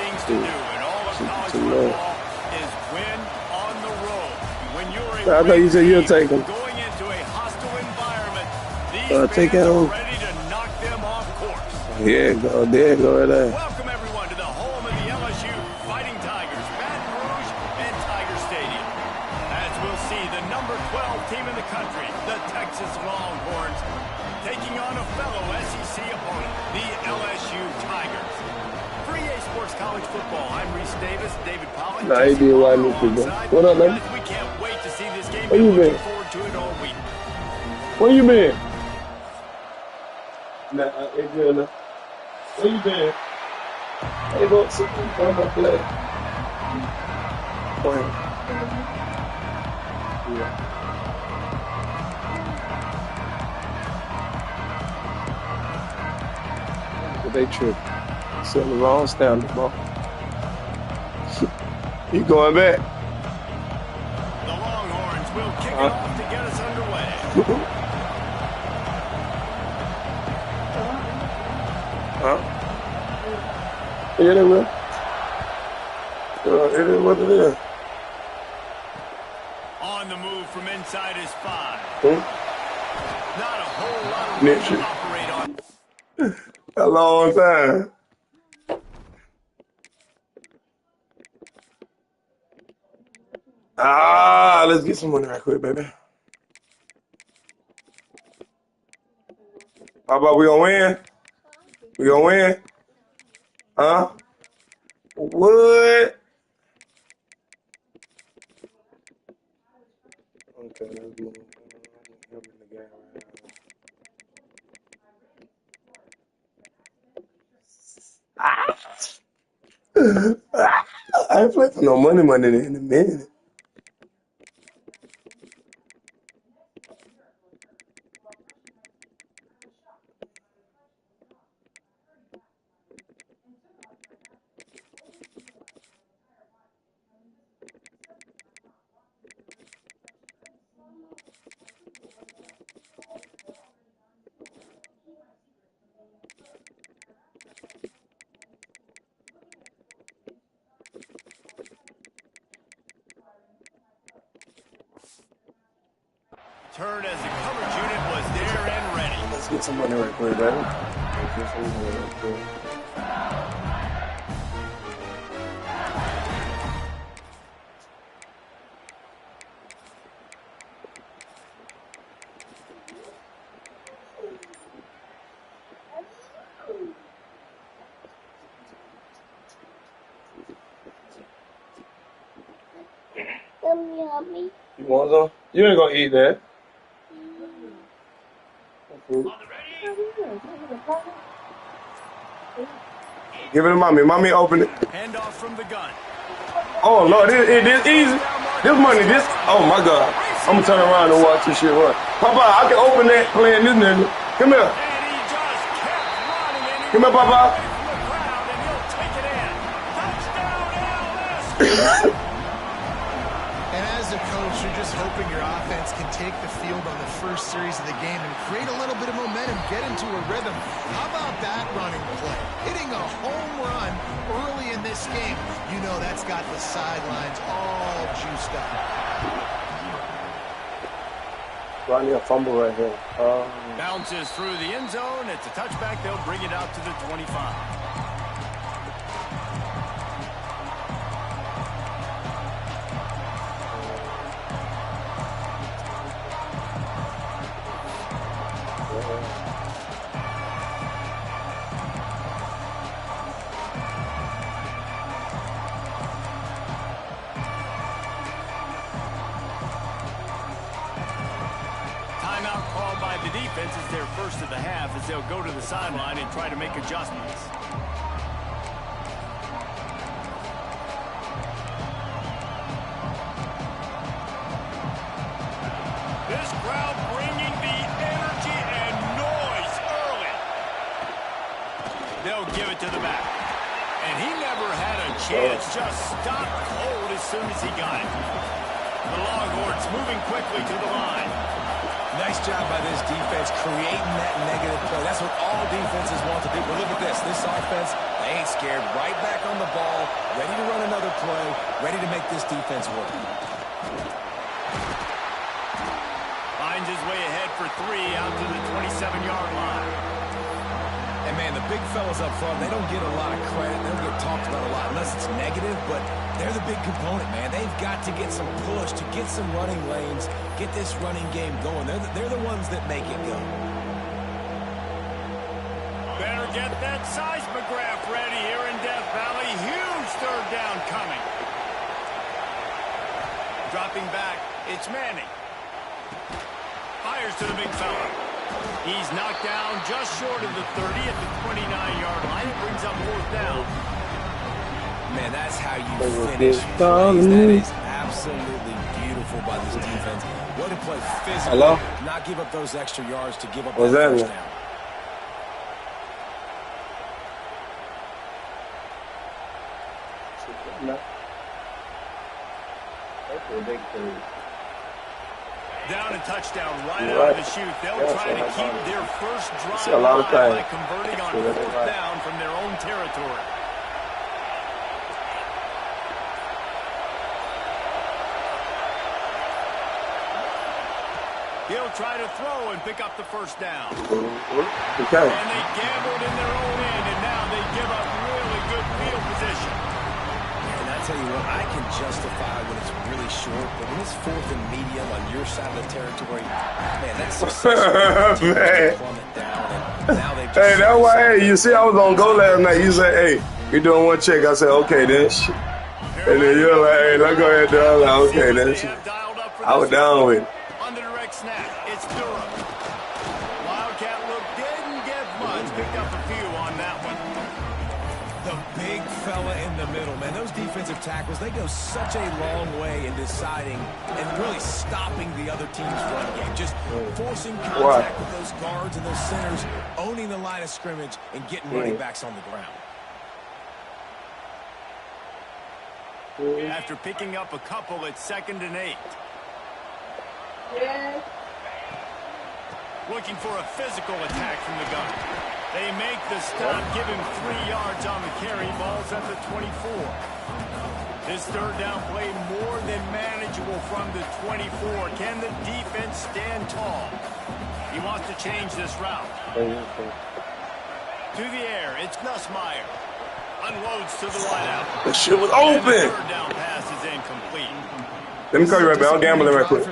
things to do in all of college football is win on the road. When you're I thought you said you'll take them. Going into a hostile environment, these fans are ready to knock them off course. Yeah, go there, go right there. Welcome everyone to the home of the LSU Fighting Tigers, Baton Rouge and Tiger Stadium. As we'll see, the number 12 team in the country, the Texas Longhorns, taking on a fellow SEC opponent, the LSU Tigers. For EA Sports College Football, I'm Reese Davis, David Pollock. Nah, he did why me people. What up, man? We can't wait to see this game. Where you been? Looking forward to it all week. Where you been? Nah, it's good enough. Where you been? Hey, look, sit down, my play. Go ahead. Yeah. They trip. Setting the wrong standard, bro. You going back? The Longhorns will kick it off to get us underway. Yeah, they will. It is what it is. On the move from inside his 5. Not a whole lot of room to operate on. A long time. Let's get some money right quick, baby. How about we gonna win? We gonna win? Huh? What? Okay, let's move. I ain't playing for no money in a minute. Turn as the coverage unit was there and ready. Let's get some money right quick, baby. Let's get some money right quick. Yummy. You want some? You ain't gonna eat that. Give it to mommy. Mommy, open it. Hand off from the gun. Oh, Lord, it is easy. This money, oh, my God. I'm going to turn around and watch this shit run. Papa, I can open that playing this nigga. Come here. Come here, Papa. And as a coach, you're just hoping your offense can take the field on the first series of the game and create a little bit of momentum, get into a rhythm. How about that running play? Hitting a home run early in this game. You know that's got the sidelines all juiced up. Ronnie, a fumble right here. Bounces through the end zone. It's a touchback. They'll bring it out to the 25. Timeout called by the defense is their first of the half as they'll go to the sideline and try to make adjustments. This crowd bringing the energy and noise early. They'll give it to the back. And he never had a chance, just stopped cold as soon as he got it. The Longhorns moving quickly to the line. Nice job by this defense creating that negative play. That's what all defenses want to do. But look at this. This offense, they ain't scared. Right back on the ball. ready to make this defense work. Finds his way ahead for 3 out to the 27-yard line. And, man, the big fellas up front, they don't get a lot of credit. They don't get talked about a lot unless it's negative, but they're the big component, man. They've got to get some push, to get some running lanes, get this running game going. They're the ones that make it go. Better get that seismograph ready here in Death Valley. Huge third down coming. Dropping back, it's Manning. Fires to the big fella. He's knocked down just short of the 30 at the 29-yard line. It brings up 4th down. Man, that's how you finish plays. That is absolutely beautiful by this defense. Way to play physical, not give up those extra yards to give up that first down. Down and touchdown right out of the chute. They'll try to keep their first drive alive by converting on 4th down from their own territory. He'll try to throw and pick up the first down. Okay. And they gambled in their own end, and now they give up really good field position. I tell you what, I can justify when it's really short, but when it's 4th and medium on your side of the territory, man, that's Hey, that's why, hey, you see, I was on go last night. You said, hey, you're doing 1 check. I said, okay, then. And then you're like, hey, let's go ahead and do it. I was like, okay, then. I was down with it. On the direct snap, it's Durham. Wildcat look didn't get much. Picked up a few on that one. The big fella in the middle, man. Those defensive tackles, they go such a long way in deciding and really stopping the other team's run game. Just forcing contact with those guards and those centers, owning the line of scrimmage, and getting running backs on the ground. After picking up a couple, it's 2nd and 8. Looking for a physical attack from the gun. They make the stop, give him 3 yards on the carry. Ball's at the 24. This third down play more than manageable from the 24. Can the defense stand tall? He wants to change this route. To the air, it's Nussmeier. Unloads to the wideout. The shit was open. Third down pass is incomplete. Let me call you right back. I'll gamble it right quick.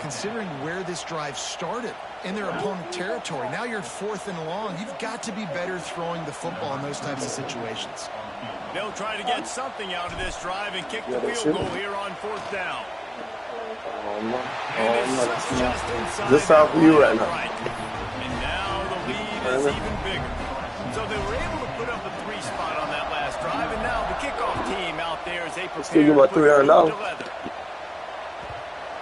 Considering where this drive started in their opponent territory, now you're 4th and long. You've got to be better throwing the football in those types of situations. They'll try to get something out of this drive and kick the field goal here on 4th down. Just out for you right now. And now the lead is even bigger. So they were able to put up a 3 spot on that last drive, and now the kickoff team out there as they prepare to put it to leather.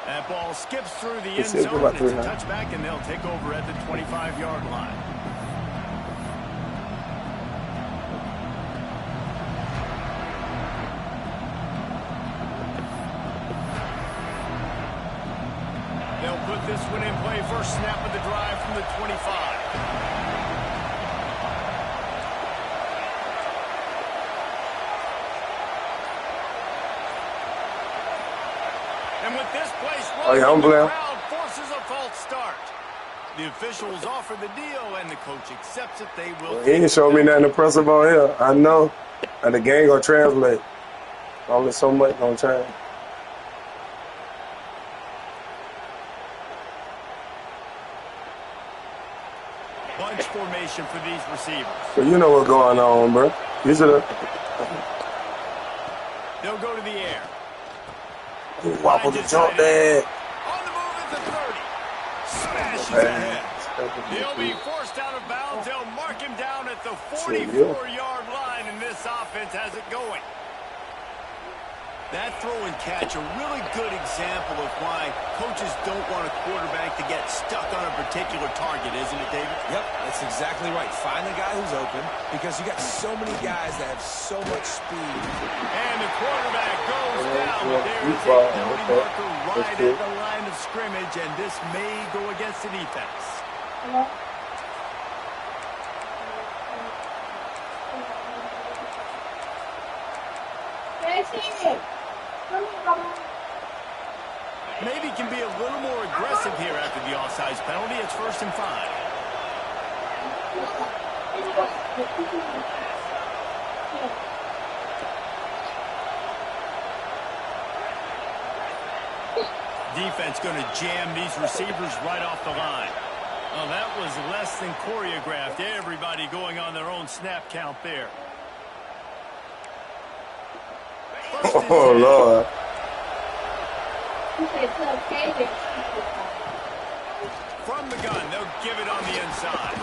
That ball skips through the end zone. It's a touchback, and they'll take over at the 25-yard line. They'll put this one in play. First snap of the drive from the 25. And with this place rolling, the crowd forces a false start. The officials offer the deal, and the coach accepts it. They will. He ain't show me nothing impressive on here. I know. And the game gonna translate. Only so much gonna change. Bunch formation for these receivers. So you know what's going on, bro. You should have. They'll go to the air. Wobble the jump there. On the move at the 30. Smashes ahead. He'll be forced out of bounds. They'll mark him down at the 44-yard line, and this offense has it going. That throw and catch, a really good example of why coaches don't want a quarterback to get stuck on a particular target, isn't it, David? Yep, that's exactly right. Find the guy who's open, because you got so many guys that have so much speed. And the quarterback goes down, but there is a penalty marker right at the line of scrimmage, and this may go against the defense. Maybe can be a little more aggressive here after the offsides penalty. It's 1st and 5. Defense going to jam these receivers right off the line. Oh, that was less than choreographed. Everybody going on their own snap count there. Oh, Lord. From the gun, they'll give it on the inside.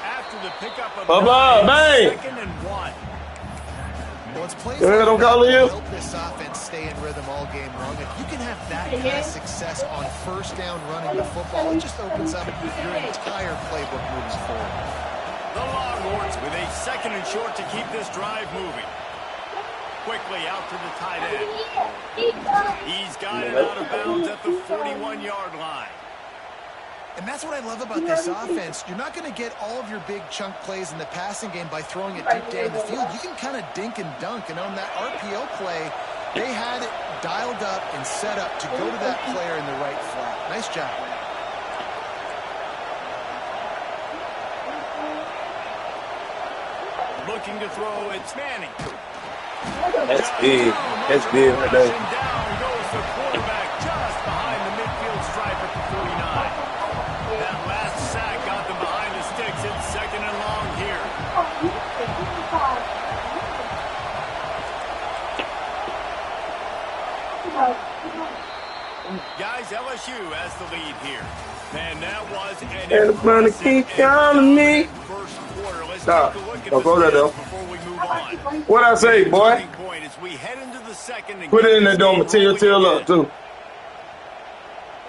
After the pickup of bang! 2nd and 1. Well, it's plays Yeah, don't call you. help this offense stay in rhythm all game long. If you can have that kind of success on 1st down running the football, it just opens up your entire playbook moving forward. The Longhorns with a 2nd and short to keep this drive moving. Quickly out to the tight end. He's got it out of bounds at the 41-yard line. And that's what I love about this offense. You're not going to get all of your big chunk plays in the passing game by throwing it deep down the field. You can kind of dink and dunk. And on that RPO play, they had it dialed up and set up to go to that player in the right flat. Nice job. Looking to throw, it's Manning. That's big. That's big right there. Down goes the quarterback just behind the midfield stripe at the 49. That last sack got them behind the sticks. It's 2nd and long here. Guys, LSU has the lead here. And that was And the money keep calling me. First quarter. Let's Stop. take a look at Don't go there, though. before we move on. What I say, boy? Point as we head into the 2nd and Put it in the door. Tail up, too.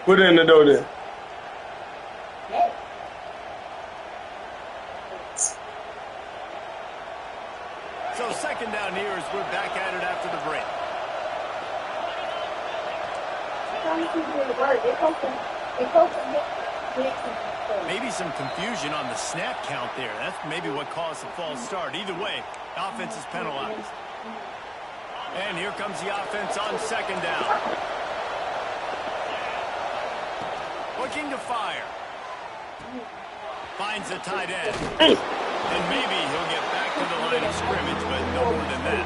Put it in the door there. So 2nd down here as we're back at it after the break. Maybe some confusion on the snap count there. That's maybe what caused the false start. Either way, offense is penalized. And here comes the offense on 2nd down. Looking to fire. Finds the tight end. And maybe he'll get back to the line of scrimmage, but no more than that.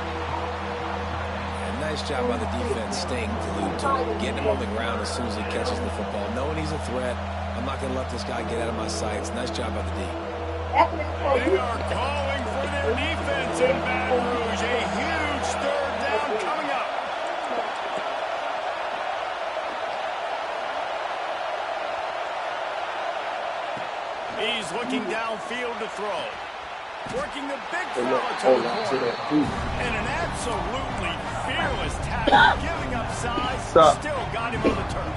And nice job by the defense staying glued to him, getting him on the ground as soon as he catches the football. Knowing he's a threat, I'm not going to let this guy get out of my sights. Nice job by the D. They are calling for their defense in Baton Rouge. A huge 3rd down coming up. He's looking downfield to throw. Working the big throw to the corner. And an absolutely fearless tackle, giving up size, still got him on the turf.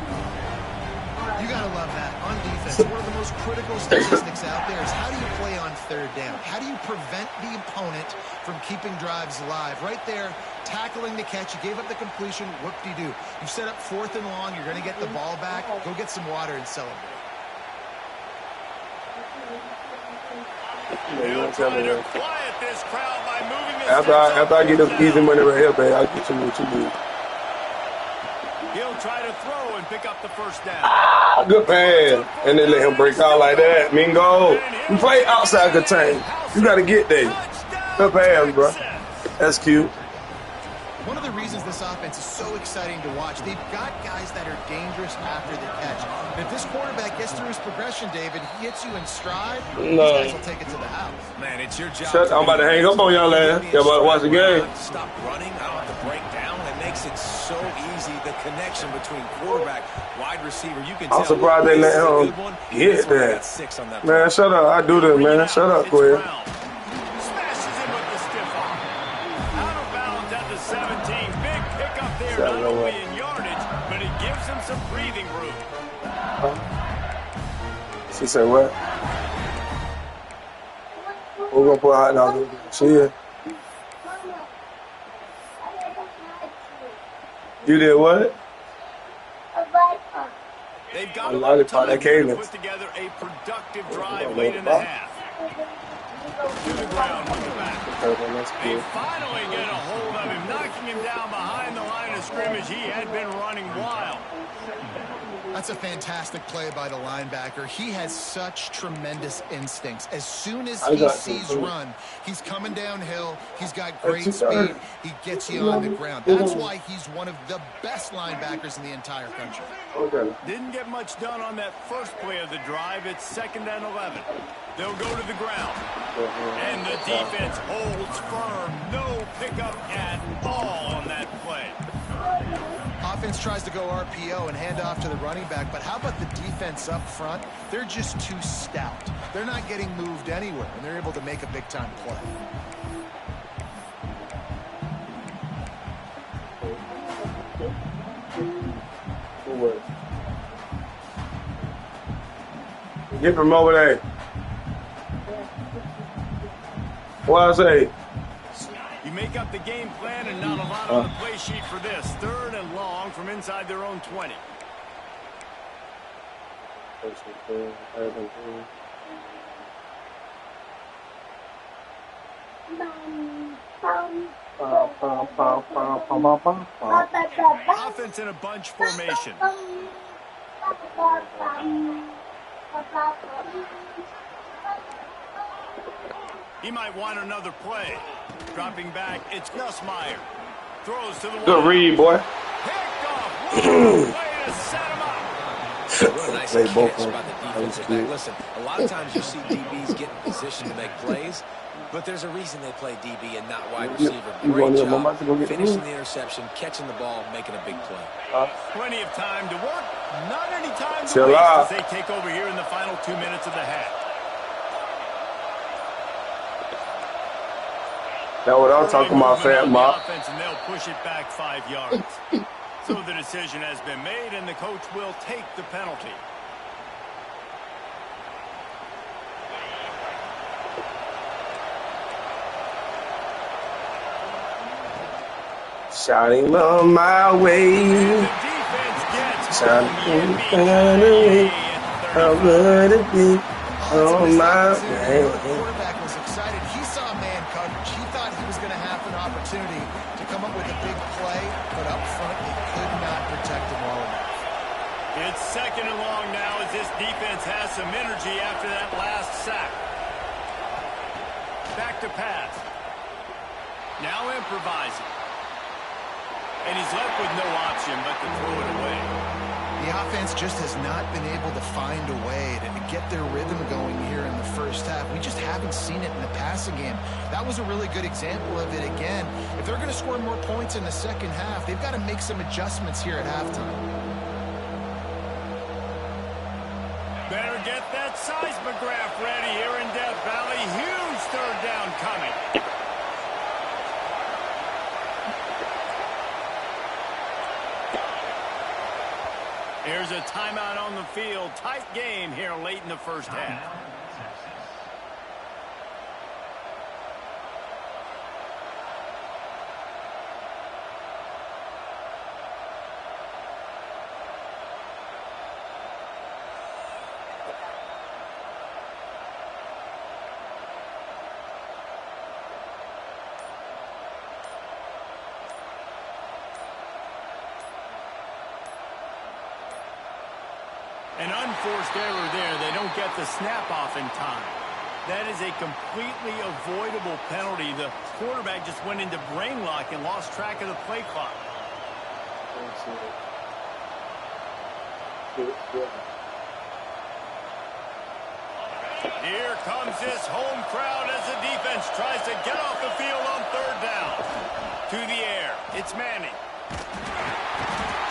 You got to love that. On defense, one of the most critical statistics out there is how do you play on 3rd down? How do you prevent the opponent from keeping drives alive? Right there, tackling the catch. You gave up the completion. Whoop-de-doo. You set up 4th and long. You're going to get the ball back. Go get some water and celebrate. He'll try to quiet this crowd by moving his After I get this easy money right here, babe, I'll get you what you need. He'll try to throw and pick up the 1st down. Ah, good pass. And then let him break out like that. Mingo. You play outside the team. You got to get there. Good pass, bro. That's cute. One of the reasons this offense is so exciting to watch, they've got guys that are dangerous after the catch. And if this quarterback gets through his progression, David, he hits you in stride, these guys will take it to the house. Man, it's your job. I'm about to hang up on y'all ass. Y'all about to watch the game. Stop running. I don't have to break down. It makes it so easy. The connection between quarterback, wide receiver. You can tell. I'm surprised they let him get that. Man, shut up. I do this, man. Shut up, Quinn. Smashes him with the stiff arm. Out of bounds at the 17. Big pickup there, not only in yardage, but it gives him some breathing room. She said what? We're going to put hot dog in. She is. You did what? They've got a lollipop that came in. put together a productive drive late in the half. To the ground with the back. They finally get a hold of him, knocking him down behind the line of scrimmage. He had been running wild. That's a fantastic play by the linebacker. He has such tremendous instincts. As soon as he sees run, he's coming downhill. He's got great speed. He gets you on the ground. That's why he's one of the best linebackers in the entire country. Didn't get much done on that first play of the drive. It's 2nd and 11. They'll go to the ground. And the defense holds firm. No pickup at all on that play. Offense tries to go RPO and hand off to the running back, but how about the defense up front? They're just too stout. They're not getting moved anywhere, and they're able to make a big-time play. Get from over there. What I say? You make up the game plan and not a lot on the play sheet for this. 3rd and long from inside their own 20. Offense in a bunch formation. He might want another play. Dropping back, it's Gus Meyer. Throws to the wall. Good read, boy. Picked off. Way to set him up. What a nice catch by the defensive back. Listen, a lot of times you see DBs get in position to make plays, but there's a reason they play DB and not wide receiver. Great job finishing the interception, catching the ball, making a big play. Plenty of time to work. Not any time to waste as they take over here in the final 2 minutes of the half. That's what I'm talking about, Fat Mop. And they'll push it back 5 yards. So the decision has been made, and the coach will take the penalty. Shouting on my way. The defense gets Shouting finally. How would it be on my way? The quarterback was excited. He saw man coverage. He thought he was going to have an opportunity to come up with a big play, but up front they could not protect him well enough. It's 2nd and long now as this defense has some energy after that last sack. Back to pass. Now improvising. And he's left with no option but to throw it away. The offense just has not been able to find a way to get their rhythm going here in the first half. We just haven't seen it in the passing game. That was a really good example of it again. If they're going to score more points in the second half, they've got to make some adjustments here at halftime. Better get that seismograph ready here in Death Valley. Huge 3rd down coming. Here's a timeout on the field. Tight game here late in the first half. An unforced error there. They don't get the snap off in time. That is a completely avoidable penalty. The quarterback just went into brain lock and lost track of the play clock. Here comes this home crowd as the defense tries to get off the field on 3rd down. To the air. It's Manning.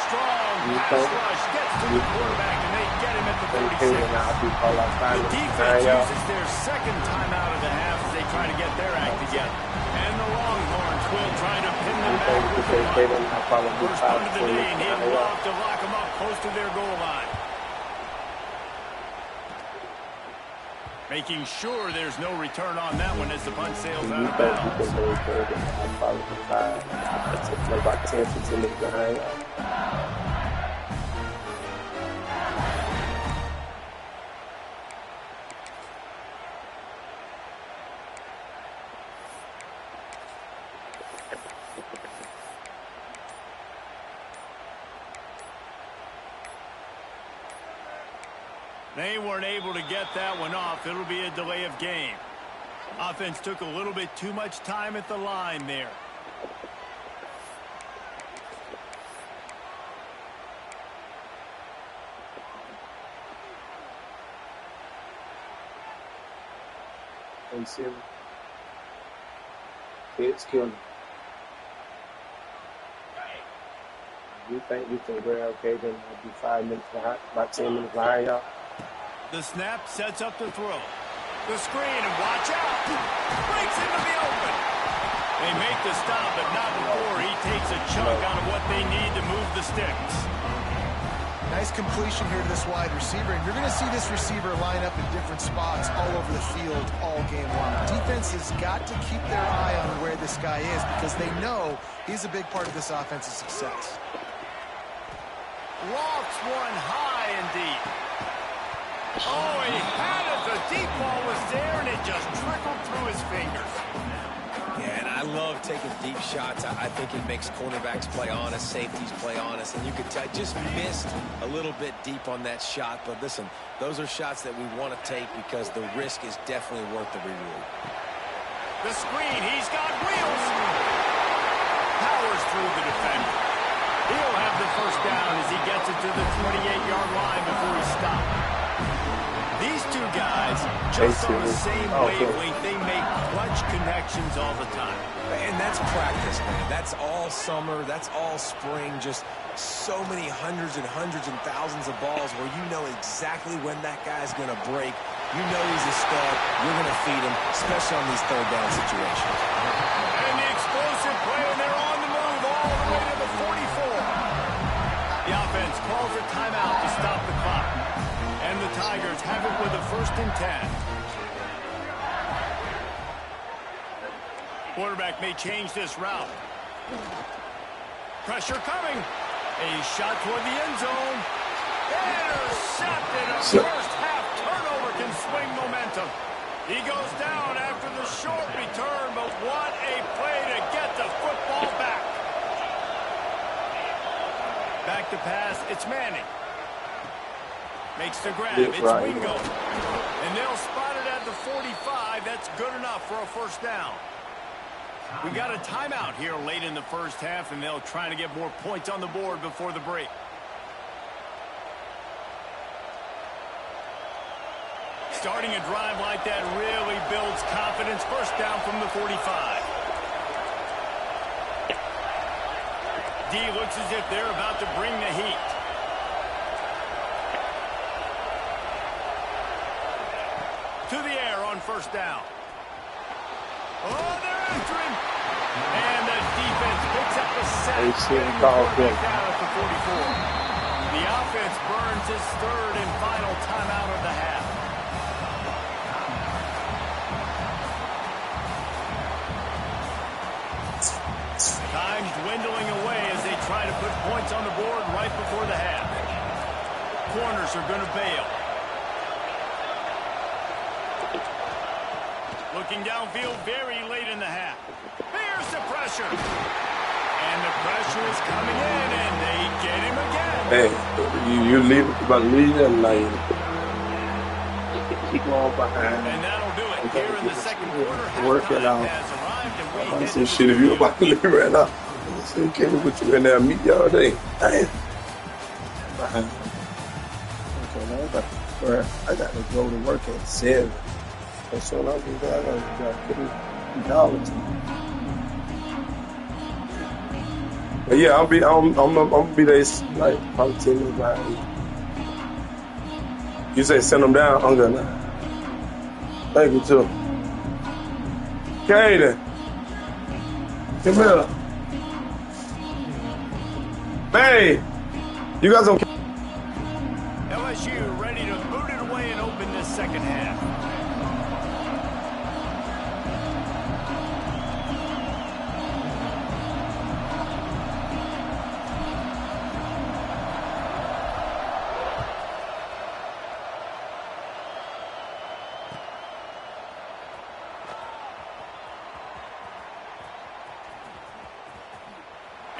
Strong pass rush gets to the quarterback, and they get him at the 36. The defense uses their 2nd timeout of the half as they try to get their act together. And the Longhorns will try to pin them back with the punt. First punt of the day, and he'll off to lock them up close to their goal line. Making sure there's no return on that one as the punt sails out of bounds. They weren't able to get that one off. It'll be a delay of game. Offense took a little bit too much time at the line there. It's killing. You think we're okay? Then we'll be 5 minutes behind, about 10 minutes behind y'all. The snap sets up the throw. The screen, and watch out! Breaks into the open. They make the stop, but not before he takes a chunk out of what they need to move the sticks. Nice completion here to this wide receiver. And you're going to see this receiver line up in different spots all over the field all game long. Defense has got to keep their eye on where this guy is because they know he's a big part of this offensive success. Lofts one high and deep. Oh, he had it. The deep ball was there, and it just trickled through his fingers. Yeah, and I love taking deep shots. I think it makes cornerbacks play honest, safeties play honest, and you could tell just missed a little bit deep on that shot. But listen, those are shots that we want to take because the risk is definitely worth the reward. The screen, he's got wheels. Powers through the defender. He'll have the first down as he gets it to the 28-yard line before he stops. These two guys, just on the same wavelength, they make clutch connections all the time. And that's practice, man. That's all summer. That's all spring. Just so many hundreds and thousands of balls where you know exactly when that guy's going to break. You know he's a stud. You're going to feed him, especially on these third down situations. And the explosive play, and they're on the move all the way to the 44. The offense calls a timeout to stop the clock. And the Tigers have it with a 1st and 10. Quarterback may change this route. Pressure coming. A shot toward the end zone. Intercepted. A first half turnover can swing momentum. He goes down after the short return, but what a play to get the football back. Back to pass. It's Manning. Makes the grab. It's Wingo. And they'll spot it at the 45. That's good enough for a first down. We got a timeout here late in the first half, and they'll try to get more points on the board before the break. Starting a drive like that really builds confidence. First down from the 45. D looks as if they're about to bring the heat. To the air on first down. Oh, they're after him. And the defense picks up the sack. At the 44. The offense burns his 3rd and final timeout of the half. Time's dwindling away as they try to put points on the board right before the half. Corners are going to bail. Looking downfield very late in the half. There's the pressure. And the pressure is coming in, and they get him again. Hey, you leave about leave them lane. Keep on behind. And that'll do it here in the second quarter. Work it out. Has arrived, and I said, shit, if you about to leave right now, I said, can't put you in there and meet you all day. Damn. Behind. Okay, I got to go to work at 7. And so I do that, I got to $50. But yeah, I'm gonna be there like probably 10 minutes behind. You say send them down, I'm gonna. Thank you too. Kaden, come here. Hey, you got some. LSU ready to boot it away and open this second half.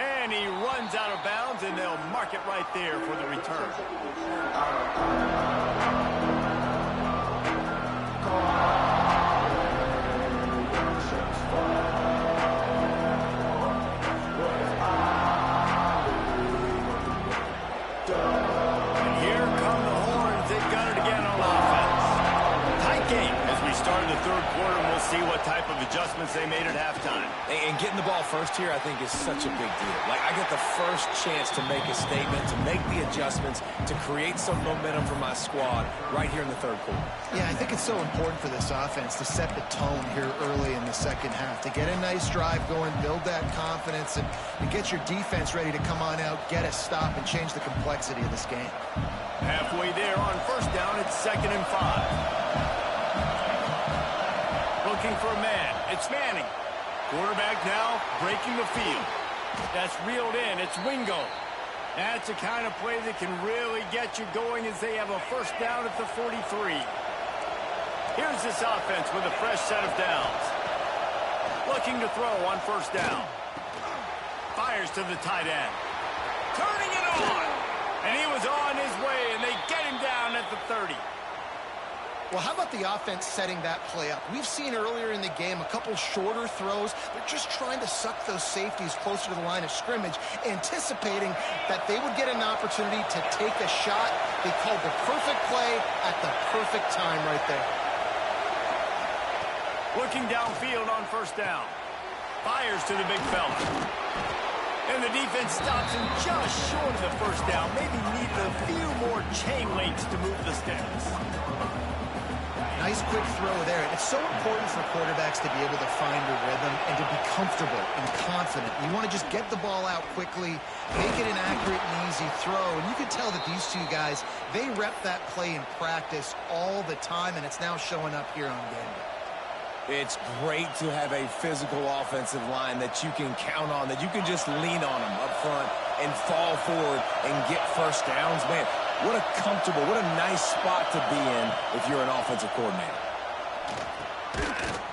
And he runs out of bounds, and they'll mark it right there for the return. we started the third quarter, and we'll see what type of adjustments they made at halftime. And getting the ball first here, I think, is such a big deal. Like, I get the first chance to make a statement, to make the adjustments, to create some momentum for my squad right here in the third quarter. Yeah, I think it's so important for this offense to set the tone here early in the second half, to get a nice drive going, build that confidence, and get your defense ready to come on out, get a stop, and change the complexity of this game. Halfway there on first down, it's 2nd and 5. Looking for a man. It's Manning. Quarterback now breaking the field. That's reeled in. It's Wingo. That's the kind of play that can really get you going as they have a first down at the 43. Here's this offense with a fresh set of downs. Looking to throw on first down. Fires to the tight end. Turning it on. And he was on his way, and they get him down at the 30. Well, how about the offense setting that play up? We've seen earlier in the game a couple shorter throws. They're just trying to suck those safeties closer to the line of scrimmage, anticipating that they would get an opportunity to take a shot. They called the perfect play at the perfect time right there. Looking downfield on first down. Fires to the big fella. And the defense stops him just short of the first down. Maybe needed a few more chain links to move the sticks. Nice quick throw there. It's so important for quarterbacks to be able to find a rhythm and to be comfortable and confident. You want to just get the ball out quickly, make it an accurate and easy throw. And you can tell that these two guys, they rep that play in practice all the time, and it's now showing up here on game day. It's great to have a physical offensive line that you can count on, that you can just lean on them up front and fall forward and get first downs. Man, what a comfortable, what a nice spot to be in if you're an offensive coordinator.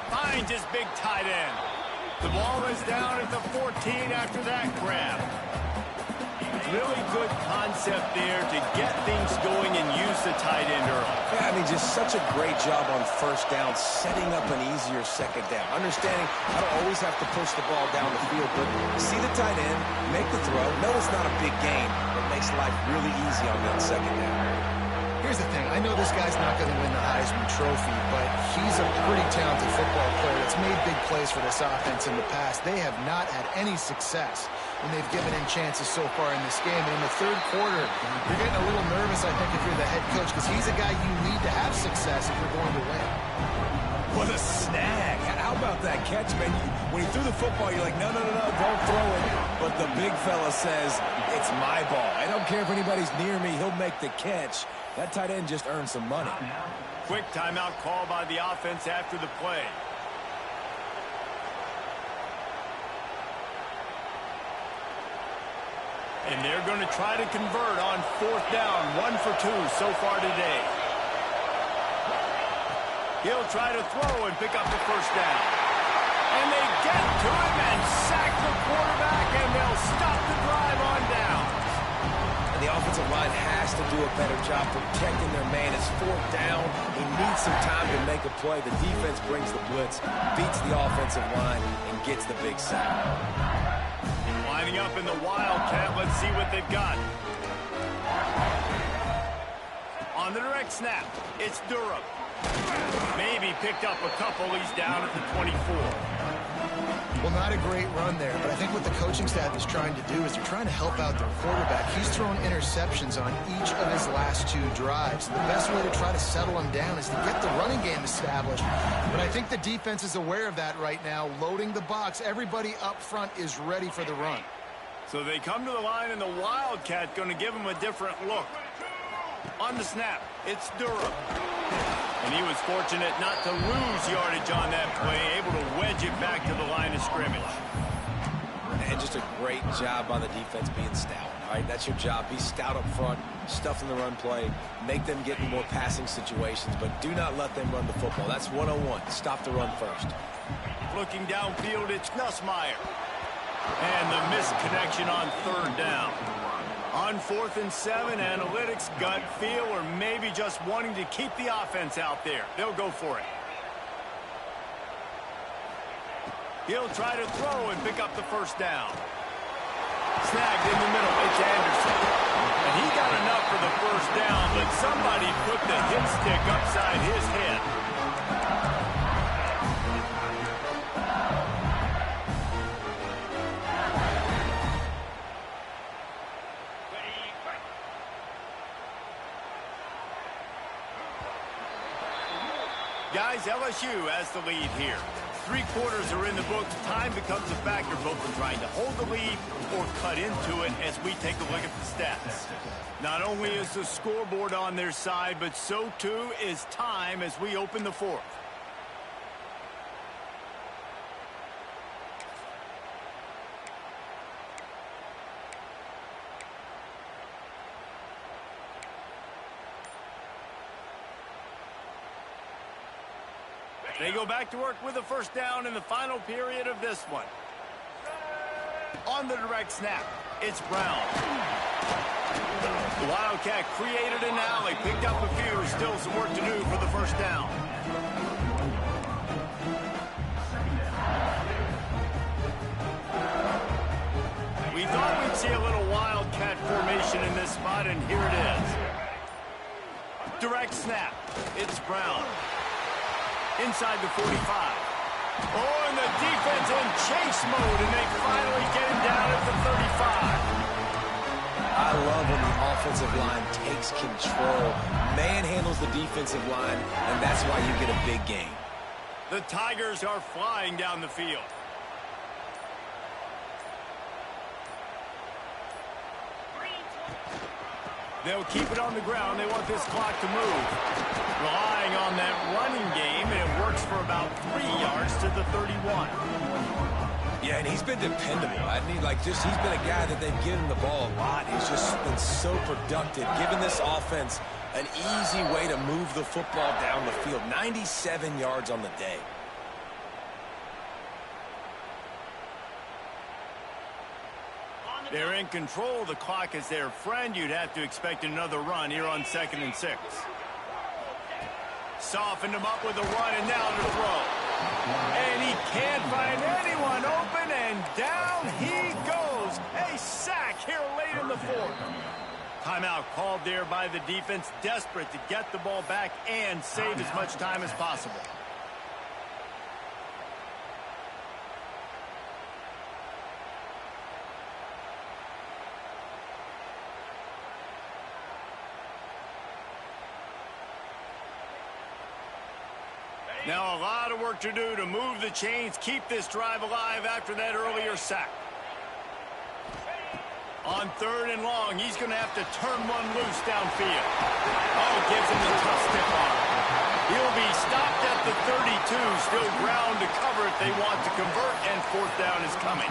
Finds his big tight end. The ball is down at the 14 after that grab. Really good concept there to get things going and use the tight end early. Yeah, I mean, just such a great job on first down, setting up an easier second down. Understanding I don't always have to push the ball down the field, but see the tight end, make the throw. No, it's not a big gain, but it makes life really easy on that second down. Here's the thing. I know this guy's not going to win the Heisman Trophy, but he's a pretty talented football player that's made big plays for this offense in the past. They have not had any success when they've given him chances so far in this game. And in the third quarter, you're getting a little nervous, I think, if you're the head coach, because he's a guy you need to have success if you're going to win. What a snag. How about that catch, man? When he threw the football, you're like, no, don't throw it. But the big fella says, it's my ball. I don't care if anybody's near me. He'll make the catch. That tight end just earned some money. Quick timeout call by the offense after the play. And they're going to try to convert on fourth down. 1 for 2 so far today. He'll try to throw and pick up the first down. And they get to him and sack the quarterback, and they'll stop the drive on down. And the offensive line has to do a better job protecting their man. It's fourth down. He needs some time to make a play. The defense brings the blitz, beats the offensive line, and gets the big sack. Lining up in the Wildcat. Let's see what they've got. On the direct snap, it's Durham. Maybe picked up a couple. He's down at the 24. Well, not a great run there, but I think what the coaching staff is trying to do is they're trying to help out their quarterback. He's thrown interceptions on each of his last 2 drives. The best way to try to settle him down is to get the running game established. But I think the defense is aware of that right now, loading the box. Everybody up front is ready for the run. So they come to the line, and the Wildcat going to give him a different look. On the snap, it's Durham. And he was fortunate not to lose yardage on that play, able to wedge it back to the line of scrimmage. And just a great job by the defense being stout. All right, that's your job. Be stout up front, stuff in the run play, make them get in more passing situations, but do not let them run the football. That's 101. Stop the run first. Looking downfield, it's Nussmeier. And the missed connection on third down. On 4th and 7, analytics, gut feel, or maybe just wanting to keep the offense out there. They'll go for it. He'll try to throw and pick up the first down. Snagged in the middle, it's Anderson. And he got enough for the first down, but somebody put the hit stick upside his head. Guys, LSU has the lead here. 3 quarters are in the books. Time becomes a factor both in trying to hold the lead or cut into it as we take a look at the stats. Not only is the scoreboard on their side, but so too is time as we open the 4th. They go back to work with a first down in the final period of this one. On the direct snap, it's Brown. The Wildcat created an alley, picked up a few, still some work to do for the first down. We thought we'd see a little Wildcat formation in this spot, and here it is. Direct snap, it's Brown. Inside the 45. Oh, and the defense in chase mode, and they finally get him down at the 35. I love when the offensive line takes control, manhandles the defensive line, and that's why you get a big gain. The Tigers are flying down the field. They'll keep it on the ground. They want this clock to move. Relying on that running game, and it works for about 3 yards to the 31. Yeah, and he's been dependable. He's been a guy that they've given the ball a lot. He's just been so productive, giving this offense an easy way to move the football down the field. 97 yards on the day. They're in control. The clock is their friend. You'd have to expect another run here on 2nd and 6. Softened him up with a run, and now to throw. And he can't find anyone open, and down he goes. A sack here late in the 4th. Timeout called there by the defense, desperate to get the ball back and save as much time as possible. Now a lot of work to do to move the chains, keep this drive alive after that earlier sack. On 3rd and long, he's going to have to turn one loose downfield. Oh, gives him the tough stiff arm. He'll be stopped at the 32, still ground to cover if they want to convert, and 4th down is coming.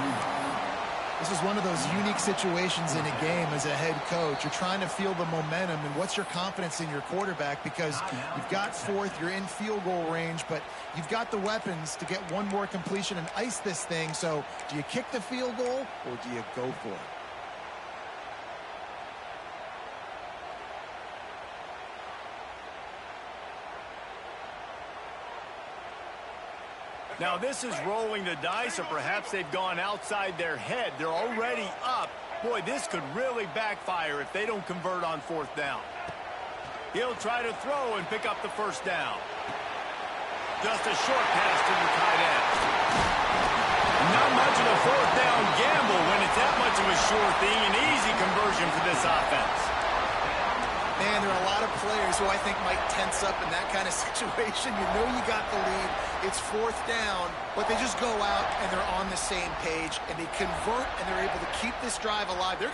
This is one of those unique situations in a game as a head coach. You're trying to feel the momentum, and what's your confidence in your quarterback, because you've got 4th, you're in field goal range, but you've got the weapons to get one more completion and ice this thing. So do you kick the field goal or do you go for it? Now this is rolling the dice, or perhaps they've gone outside their head. They're already up. Boy, this could really backfire if they don't convert on 4th down. He'll try to throw and pick up the first down. Just a short pass to the tight end. Not much of a 4th down gamble when it's that much of a sure thing. An easy conversion for this offense. Man, there are a lot of players who I think might tense up in that kind of situation. You know you got the lead. It's 4th down, but they just go out and they're on the same page, and they convert, and they're able to keep this drive alive. They're